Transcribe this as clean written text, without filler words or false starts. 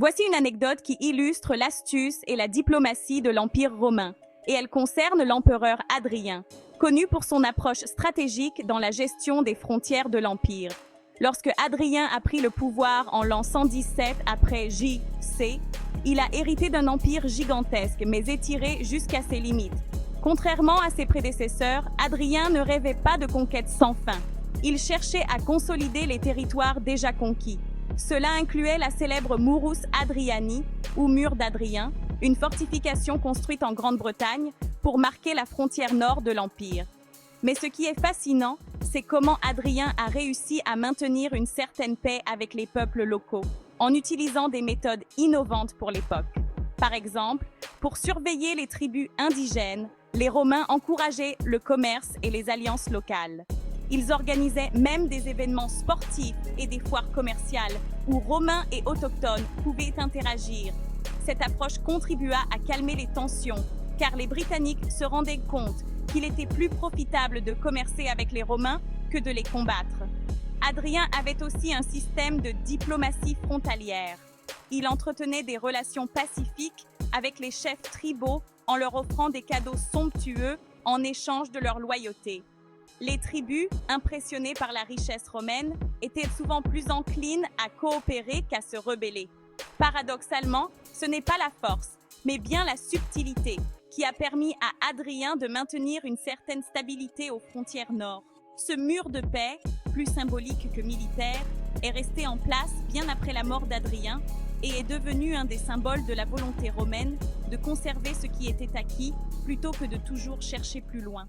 Voici une anecdote qui illustre l'astuce et la diplomatie de l'Empire romain, et elle concerne l'empereur Hadrien, connu pour son approche stratégique dans la gestion des frontières de l'Empire. Lorsque Hadrien a pris le pouvoir en l'an 117 après J.C., il a hérité d'un empire gigantesque mais étiré jusqu'à ses limites. Contrairement à ses prédécesseurs, Hadrien ne rêvait pas de conquêtes sans fin. Il cherchait à consolider les territoires déjà conquis. Cela incluait la célèbre Murus Hadriani, ou mur d'Hadrien, une fortification construite en Grande-Bretagne pour marquer la frontière nord de l'Empire. Mais ce qui est fascinant, c'est comment Hadrien a réussi à maintenir une certaine paix avec les peuples locaux, en utilisant des méthodes innovantes pour l'époque. Par exemple, pour surveiller les tribus indigènes, les Romains encourageaient le commerce et les alliances locales. Ils organisaient même des événements sportifs et des foires commerciales où Romains et autochtones pouvaient interagir. Cette approche contribua à calmer les tensions, car les Britanniques se rendaient compte qu'il était plus profitable de commercer avec les Romains que de les combattre. Hadrien avait aussi un système de diplomatie frontalière. Il entretenait des relations pacifiques avec les chefs tribaux en leur offrant des cadeaux somptueux en échange de leur loyauté. Les tribus, impressionnées par la richesse romaine, étaient souvent plus enclines à coopérer qu'à se rebeller. Paradoxalement, ce n'est pas la force, mais bien la subtilité qui a permis à Hadrien de maintenir une certaine stabilité aux frontières nord. Ce mur de paix, plus symbolique que militaire, est resté en place bien après la mort d'Hadrien et est devenu un des symboles de la volonté romaine de conserver ce qui était acquis plutôt que de toujours chercher plus loin.